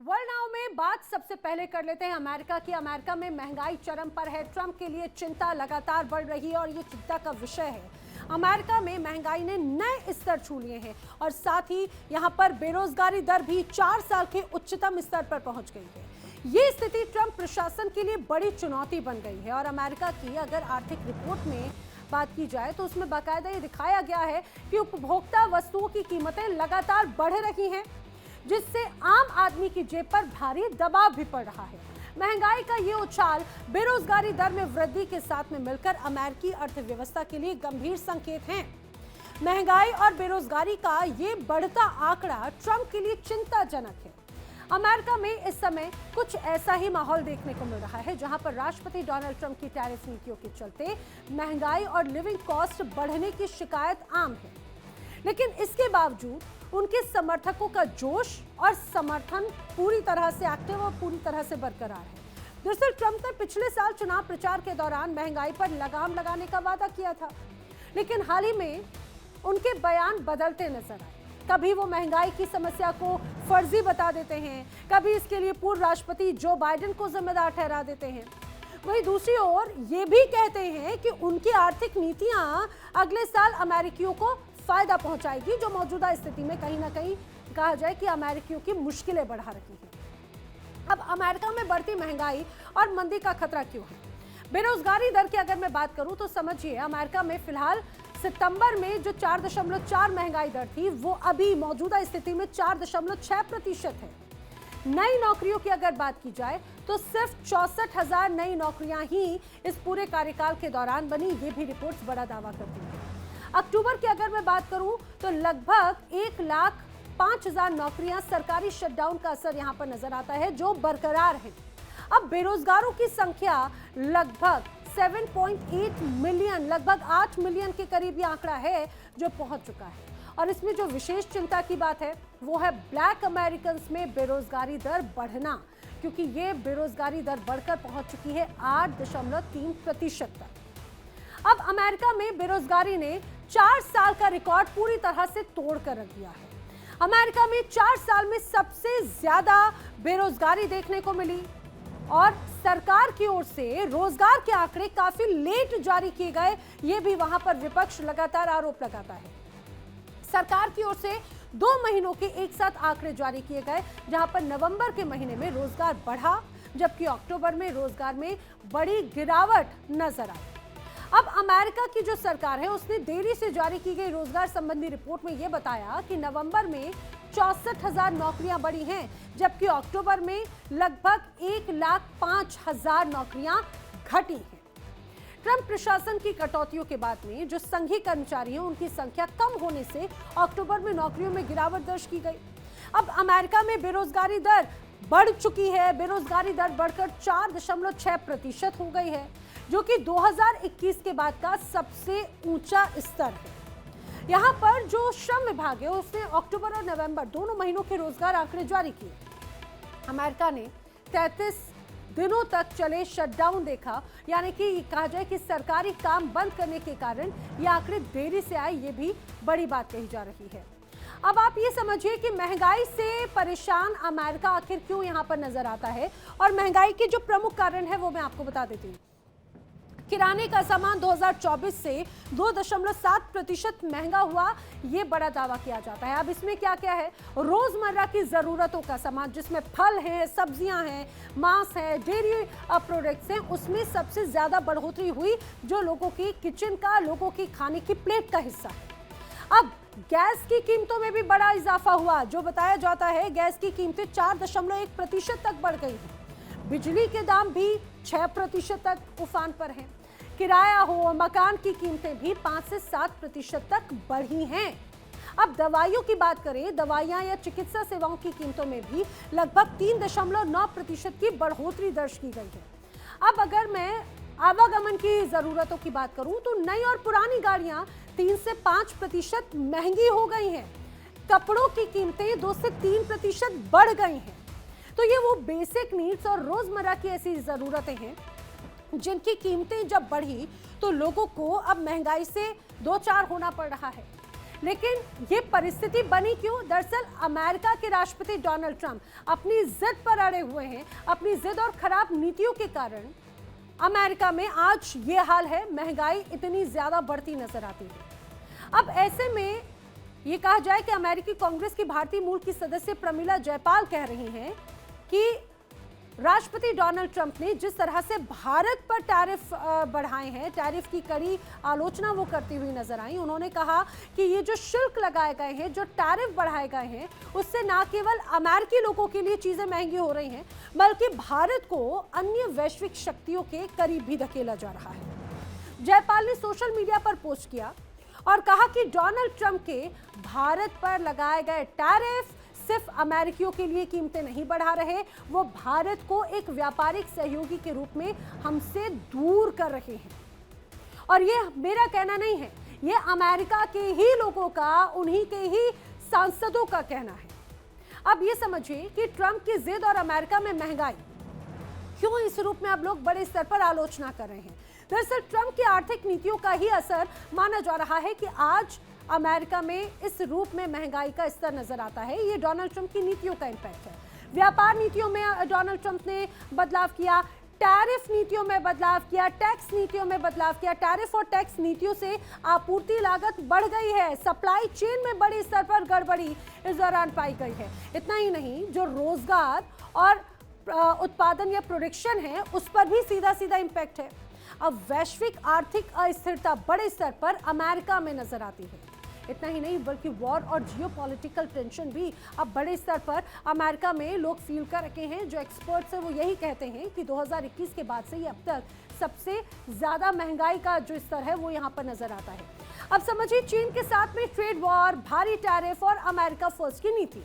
World now में बात सबसे पहले कर लेते हैं अमेरिका की। अमेरिका में महंगाई चरम पर है। ट्रंप के लिए चिंता लगातार बढ़ रही है और ये चिंता का विषय है। अमेरिका में महंगाई ने नए स्तर छू लिए हैं और साथ ही यहां पर बेरोजगारी दर भी 4 साल के उच्चतम स्तर पर पहुंच गई है। ये स्थिति ट्रंप प्रशासन के लिए बड़ी चुनौती बन गई है और अमेरिका की अगर आर्थिक रिपोर्ट में बात की जाए तो उसमें बाकायदा ये दिखाया गया है कि उपभोक्ता वस्तुओं की कीमतें लगातार बढ़ रही हैं, जिससे आम आदमी की जेब पर भारी दबाव भी पड़ रहा है। महंगाई का ये उछाल बेरोजगारी दर में वृद्धि के साथ में मिलकर अमेरिकी अर्थव्यवस्था के लिए गंभीर संकेत हैं। महंगाई और बेरोजगारी का ये बढ़ता आंकड़ा ट्रंप के लिए चिंताजनक है। अमेरिका में इस समय कुछ ऐसा ही माहौल देखने को मिल रहा है, जहां पर राष्ट्रपति डोनाल्ड ट्रंप की टैरिफ नीतियों के चलते महंगाई और लिविंग कॉस्ट बढ़ने की शिकायत आम है। लेकिन इसके बावजूद उनके समर्थकों का जोश और समर्थन पूरी तरह से एक्टिव और पूरी तरह से बरकरार है। दरअसल ट्रंप ने पिछले साल चुनाव प्रचार के दौरान महंगाई पर लगाम लगाने का वादा किया था, लेकिन हाल ही में उनके बयान बदलते नजर आए। कभी वो महंगाई की समस्या को फर्जी बता देते हैं, कभी इसके लिए पूर्व राष्ट्रपति जो बाइडेन को जिम्मेदार ठहरा देते हैं। वहीं दूसरी ओर ये भी कहते हैं कि उनकी आर्थिक नीतियां अगले साल अमेरिकियों को फायदा पहुंचाएगी, जो मौजूदा स्थिति में कहीं ना कहीं कहा जाए कि अमेरिकियों की मुश्किलें बढ़ा रही हैं। अब अमेरिका में बढ़ती महंगाई और मंदी का खतरा क्यों है? बेरोजगारी दर की अगर मैं बात करूं तो समझिए, अमेरिका में फिलहाल सितंबर में जो 4.4 महंगाई दर थी, वो अभी मौजूदा स्थिति में 4.6% है। नई नौकरियों की अगर बात की जाए तो सिर्फ 64,000 नई नौकरियां ही इस पूरे कार्यकाल के दौरान बनी, ये भी रिपोर्ट्स बड़ा दावा करती हैं। अक्टूबर की अगर मैं बात करूं तो लगभग 1,05,000 नौकरियां सरकारी शटडाउन का असर यहां पर नजर आता है, जो बरकरार है। अब बेरोजगारों की संख्या लगभग 7.8 मिलियन, लगभग 8 मिलियन के करीब ये आंकड़ा है जो पहुंच चुका है। और इसमें जो विशेष चिंता की बात है वो है ब्लैक अमेरिकन में बेरोजगारी दर बढ़ना, क्योंकि ये बेरोजगारी दर बढ़कर पहुंच चुकी है 8.3% तक। अब अमेरिका में बेरोजगारी ने 4 साल का रिकॉर्ड पूरी तरह से तोड़ कर रख दिया है। अमेरिका में 4 साल में सबसे ज्यादा बेरोजगारी देखने को मिली और सरकार की ओर से रोजगार के आंकड़े काफी लेट जारी किए गए, ये भी वहां पर विपक्ष लगातार आरोप लगाता है। सरकार की ओर से 2 महीनों के एक साथ आंकड़े जारी किए गए, जहां पर नवंबर के महीने में रोजगार बढ़ा, जबकि अक्टूबर में रोजगार में बड़ी गिरावट नजर आई। अब अमेरिका की जो सरकार है उसने देरी से जारी की गई रोजगार संबंधी रिपोर्ट में यह बताया कि नवंबर में 64,000 नौकरियां बढ़ी हैं, जबकि अक्टूबर में लगभग 1,05,000 नौकरियां घटी हैं। ट्रंप प्रशासन की कटौतियों के बाद में जो संघीय कर्मचारी हैं उनकी संख्या कम होने से अक्टूबर में नौकरियों में गिरावट दर्ज की गई। अब अमेरिका में बेरोजगारी दर बढ़ चुकी है। बेरोजगारी दर बढ़कर 4.6% हो गई है, जो कि 2021 के बाद का सबसे ऊंचा स्तर है। यहाँ पर जो श्रम विभाग है उसने अक्टूबर और नवंबर दोनों महीनों के रोजगार आंकड़े जारी किए। अमेरिका ने 33 दिनों तक चले शटडाउन देखा, यानी कि कहा जाए कि सरकारी काम बंद करने के कारण ये आंकड़े देरी से आए, ये भी बड़ी बात कही जा रही है। अब आप ये समझिए कि महंगाई से परेशान अमेरिका आखिर क्यों यहाँ पर नजर आता है, और महंगाई के जो प्रमुख कारण है वो मैं आपको बता देती हूँ। किराने का सामान 2024 से 2.7% महंगा हुआ, ये बड़ा दावा किया जाता है। अब इसमें क्या क्या है? रोजमर्रा की जरूरतों का सामान, जिसमें फल हैं, सब्जियां हैं, मांस है, डेयरी प्रोडक्ट्स हैं, उसमें सबसे ज्यादा बढ़ोतरी हुई, जो लोगों की किचन का, लोगों की खाने की प्लेट का हिस्सा है। अब गैस की कीमतों में भी बड़ा इजाफा हुआ, जो बताया जाता है गैस की कीमतें 4.1% तक बढ़ गई हैं। बिजली के दाम भी 6% तक उफान पर हैं। किराया हो, मकान की कीमतें भी 5 से 7% तक बढ़ी हैं। अब दवाइयों की बात करें, दवाइयां या चिकित्सा सेवाओं की कीमतों में भी लगभग 3.9% की बढ़ोतरी दर्ज की गई है। अब अगर मैं आवागमन की जरूरतों की बात करूं तो नई और पुरानी गाड़ियां 3 से 5% महंगी हो गई हैं। कपड़ों की कीमतें 2 से 3% बढ़ गई हैं। तो ये वो बेसिक नीड्स और रोजमर्रा की ऐसी जरूरतें हैं जिनकी कीमतें जब बढ़ी तो लोगों को अब महंगाई से दो चार होना पड़ रहा है। लेकिन ये परिस्थिति बनी क्यों? दरअसल अमेरिका के राष्ट्रपति डोनाल्ड ट्रंप अपनी जिद पर अड़े हुए हैं। अपनी जिद और खराब नीतियों के कारण अमेरिका में आज ये हाल है, महंगाई इतनी ज्यादा बढ़ती नजर आती है। अब ऐसे में ये कहा जाए कि अमेरिकी कांग्रेस की भारतीय मूल की सदस्य प्रमिला जयपाल कह रही हैं कि राष्ट्रपति डोनाल्ड ट्रंप ने जिस तरह से भारत पर टैरिफ बढ़ाए हैं, टैरिफ की कड़ी आलोचना वो करती हुई नजर आई। उन्होंने कहा कि ये जो शुल्क लगाए गए हैं, जो टैरिफ बढ़ाए गए हैं, उससे ना केवल अमेरिकी लोगों के लिए चीजें महंगी हो रही हैं, बल्कि भारत को अन्य वैश्विक शक्तियों के करीब भी धकेला जा रहा है। जयपाल ने सोशल मीडिया पर पोस्ट किया और कहा कि डोनाल्ड ट्रंप के भारत पर लगाए गए टैरिफ सिर्फ अमेरिकियों के लिए कीमतें नहीं बढ़ा रहे, वो भारत को एक व्यापारिक सहयोगी के रूप में हमसे दूर कर रहे हैं। और ये मेरा कहना नहीं है, ये अमेरिका के ही लोगों का, उन्हीं के ही सांसदों का कहना है। अब ये समझिए कि ट्रंप की जिद और अमेरिका में महंगाई क्यों इस रूप में अब लोग बड़े स्तर पर आलोचना कर रहे हैं। दरअसल ट्रंप की आर्थिक नीतियों का ही असर माना जा रहा है कि आज अमेरिका में इस रूप में महंगाई का स्तर नजर आता है। ये डोनाल्ड ट्रंप की नीतियों का इंपैक्ट है। व्यापार नीतियों में डोनाल्ड ट्रंप ने बदलाव किया, टैरिफ नीतियों में बदलाव किया, टैक्स नीतियों में बदलाव किया। टैरिफ और टैक्स नीतियों से आपूर्ति लागत बढ़ गई है, सप्लाई चेन में बड़े स्तर पर गड़बड़ी इस दौरान पाई गई है। इतना ही नहीं, जो रोजगार और उत्पादन या प्रोडक्शन है, उस पर भी सीधा सीधा इंपैक्ट है। अब वैश्विक आर्थिक अस्थिरता बड़े स्तर पर अमेरिका में नजर आती है। इतना ही नहीं, बल्कि वॉर और जियोपॉलिटिकल टेंशन भी अब बड़े स्तर पर अमेरिका में लोग फील कर रखे हैं। जो एक्सपर्ट्स हैं वो यही कहते हैं कि 2021 के बाद से ये अब तक सबसे ज्यादा महंगाई का जो स्तर है वो यहाँ पर नजर आता है। अब समझिए, चीन के साथ में ट्रेड वॉर, भारी टैरिफ और अमेरिका फर्स्ट की नीति।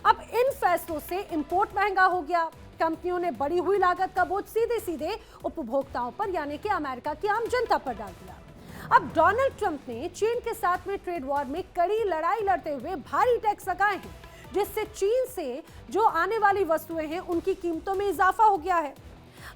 अब इन फैसलों से इंपोर्ट महंगा हो गया। कंपनियों ने बढ़ी हुई लागत का बोझ सीधे सीधे उपभोक्ताओं पर, यानी कि अमेरिका की आम जनता पर डाल दिया। अब डोनाल्ड ट्रंप ने चीन के साथ में ट्रेड वॉर में कड़ी लड़ाई लड़ते हुए भारी टैक्स लगाए हैं, जिससे चीन से जो आने वाली वस्तुएं हैं उनकी कीमतों में इजाफा हो गया है।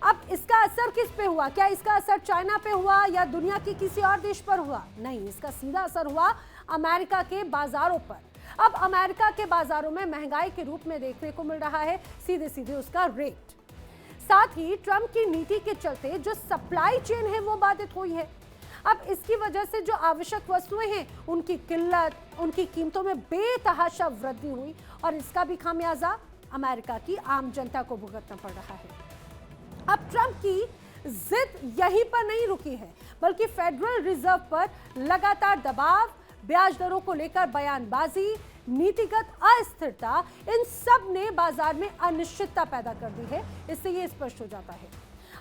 अब इसका असर किस पे हुआ? क्या इसका असर चाइना पे हुआ या दुनिया के किसी और देश पर हुआ? नहीं, इसका सीधा असर हुआ अमेरिका के बाजारों पर। अब अमेरिका के बाजारों में महंगाई के रूप में देखने को मिल रहा है सीधे सीधे उसका रेट। साथ ही ट्रंप की नीति के चलते जो सप्लाई चेन है वो बाधित हुई है। अब इसकी वजह से जो आवश्यक वस्तुएं हैं उनकी किल्लत, उनकी कीमतों में बेतहाशा वृद्धि हुई और इसका भी खामियाजा अमेरिका की आम जनता को भुगतना पड़ रहा है। अब ट्रंप की जिद यहीं पर नहीं रुकी है, बल्कि फेडरल रिजर्व पर लगातार दबाव, ब्याज दरों को लेकर बयानबाजी, नीतिगत अस्थिरता, इन सब ने बाजार में अनिश्चितता पैदा कर दी है। इससे ये स्पष्ट हो जाता है।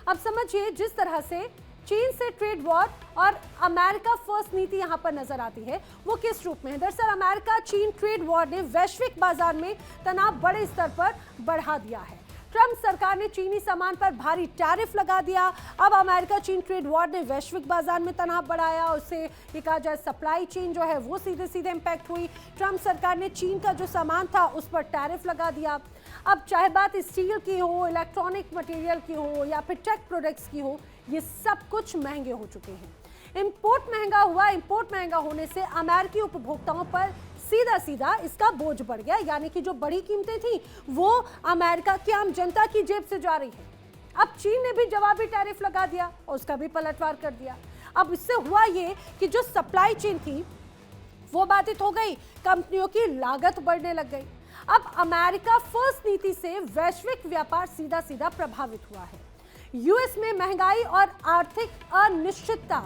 अब समझिए, जिस तरह से चीन से ट्रेड वॉर और अमेरिका फर्स्ट नीति यहां पर नजर आती है, वो किस रूप में है? दरअसल अमेरिका चीन ट्रेड वॉर ने वैश्विक बाजार में तनाव बड़े स्तर पर बढ़ा दिया है। ट्रंप सरकार ने चीनी सामान पर भारी टैरिफ लगा दिया। अब अमेरिका चीन ट्रेड वॉर ने वैश्विक बाजार में तनाव बढ़ाया, उससे ये कहा जाए सप्लाई चेन जो है वो सीधे सीधे इंपैक्ट हुई। ट्रंप सरकार ने चीन का जो सामान था उस पर टैरिफ लगा दिया। अब चाहे बात स्टील की हो, इलेक्ट्रॉनिक मटेरियल की हो या फिर टेक प्रोडक्ट्स की हो, ये सब कुछ महंगे हो चुके हैं। इंपोर्ट महंगा हुआ। इंपोर्ट महंगा होने से अमेरिकी उपभोक्ताओं पर सीधा सीधा इसका बोझ बढ़ गया, यानी कि जो बड़ी कीमतें थी वो अमेरिका की आम जनता की जेब से जा रही है। अब चीन ने भी जवाबी टैरिफ लगा दिया और उसका भी पलटवार कर दिया। अब इससे हुआ ये कि जो सप्लाई चेन थी वो बाधित हो गई, कंपनियों की लागत बढ़ने लग गई। अब अमेरिका फर्स्ट नीति से वैश्विक व्यापार सीधा सीधा प्रभावित हुआ है। यूएस में महंगाई और आर्थिक अनिश्चितता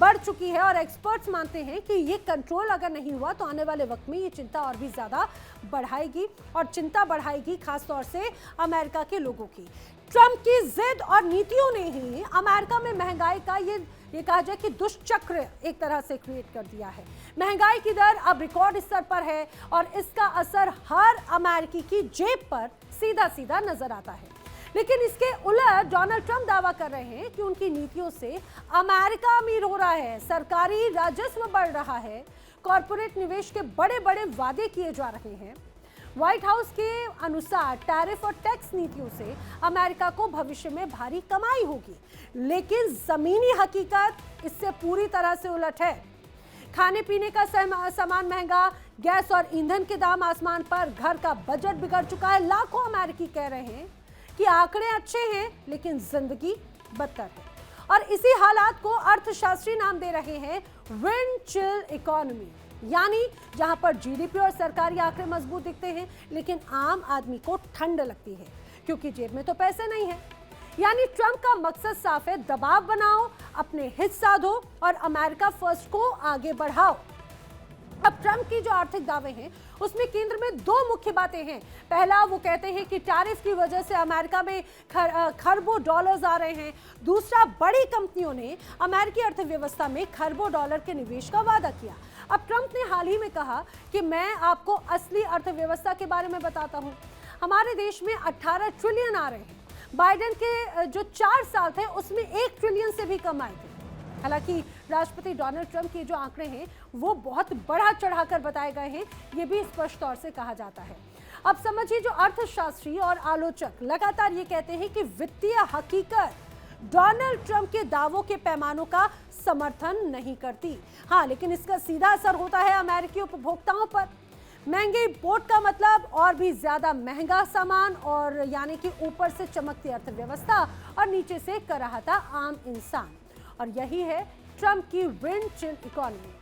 बढ़ चुकी है और एक्सपर्ट्स मानते हैं कि ये कंट्रोल अगर नहीं हुआ तो आने वाले वक्त में ये चिंता और भी ज्यादा बढ़ाएगी और चिंता बढ़ाएगी खासतौर से अमेरिका के लोगों की। ट्रंप की जिद और नीतियों ने ही अमेरिका में महंगाई का ये कहा जाए कि दुष्चक्र एक तरह से क्रिएट कर दिया है। महंगाई की दर अब रिकॉर्ड स्तर पर है और इसका असर हर अमेरिकी की जेब पर सीधा सीधा नजर आता है। लेकिन इसके उलट डोनाल्ड ट्रंप दावा कर रहे हैं कि उनकी नीतियों से अमेरिका अमीर हो रहा है, सरकारी राजस्व बढ़ रहा है, कॉरपोरेट निवेश के बड़े बड़े वादे किए जा रहे हैं। व्हाइट हाउस के अनुसार टैरिफ और टैक्स नीतियों से अमेरिका को भविष्य में भारी कमाई होगी, लेकिन जमीनी हकीकत इससे पूरी तरह से उलट है। खाने पीने का सामान महंगा, गैस और ईंधन के दाम आसमान पर, घर का बजट बिगड़ चुका है। लाखों अमेरिकी कह रहे हैं कि आंकड़े अच्छे हैं लेकिन जिंदगी बदतर है। और इसी हालात को अर्थशास्त्री नाम दे रहे हैं विंड चिल इकोनॉमी, यानी जहां पर जीडीपी और सरकारी आंकड़े मजबूत दिखते हैं लेकिन आम आदमी को ठंड लगती है क्योंकि जेब में तो पैसे नहीं है। यानी ट्रंप का मकसद साफ है, दबाव बनाओ, अपने हित साधो और अमेरिका फर्स्ट को आगे बढ़ाओ। अब ट्रंप की जो आर्थिक दावे हैं उसमें केंद्र में दो मुख्य बातें हैं। पहला, वो कहते हैं कि टैरिफ की वजह से अमेरिका में खरबों डॉलर्स आ रहे हैं। दूसरा, बड़ी कंपनियों ने अमेरिकी अर्थव्यवस्था में खरबों डॉलर के निवेश का वादा किया। अब ट्रंप ने हाल ही में कहा कि मैं आपको असली अर्थव्यवस्था के बारे में बताता हूं। हमारे देश में 18 ट्रिलियन आ रहे हैं। बाइडेन के जो 4 साल थे उसमें 1 ट्रिलियन से भी कम आए थे। हालांकि राष्ट्रपति डोनाल्ड ट्रंप के जो आंकड़े हैं वो बहुत बढ़ा चढ़ाकर बताए गए हैं, ये भी स्पष्ट तौर से कहा जाता है। अब समझिए, जो अर्थशास्त्री और आलोचक लगातार ये कहते हैं कि वित्तीय हकीकत डोनाल्ड ट्रंप के दावों के पैमानों का समर्थन नहीं करती। हाँ, लेकिन इसका सीधा असर होता है अमेरिकी उपभोक्ताओं पर। महंगे इम्पोर्ट का मतलब और भी ज्यादा महंगा सामान, और यानी कि ऊपर से चमकती अर्थव्यवस्था और नीचे से कराहता आम इंसान। और यही है ट्रंप की विंड चिल इकोनॉमी,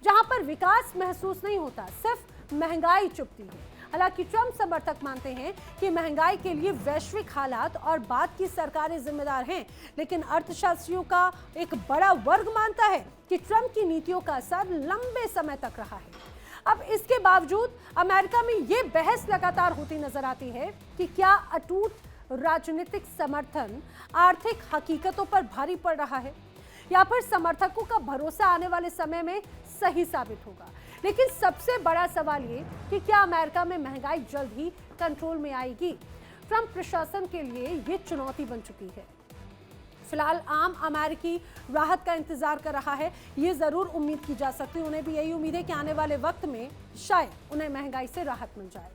जहां पर विकास महसूस नहीं होता, सिर्फ महंगाई चुभती है। हालांकि ट्रंप समर्थक मानते हैं कि महंगाई के लिए वैश्विक हालात और बाद की सरकारें जिम्मेदार हैं, लेकिन अर्थशास्त्रियों का एक बड़ा वर्ग मानता है कि ट्रंप की नीतियों का असर लंबे समय तक रहा है। अब इसके बावजूद अमेरिका में ये बहस लगातार होती नजर आती है कि क्या अटूट राजनीतिक समर्थन आर्थिक हकीकतों पर भारी पड़ रहा है, या फिर समर्थकों का भरोसा आने वाले समय में सही साबित होगा। लेकिन सबसे बड़ा सवाल ये कि क्या अमेरिका में महंगाई जल्द ही कंट्रोल में आएगी। ट्रंप प्रशासन के लिए ये चुनौती बन चुकी है। फिलहाल आम अमेरिकी राहत का इंतजार कर रहा है। ये जरूर उम्मीद की जा सकती है, उन्हें भी यही उम्मीद है कि आने वाले वक्त में शायद उन्हें महंगाई से राहत मिल जाए।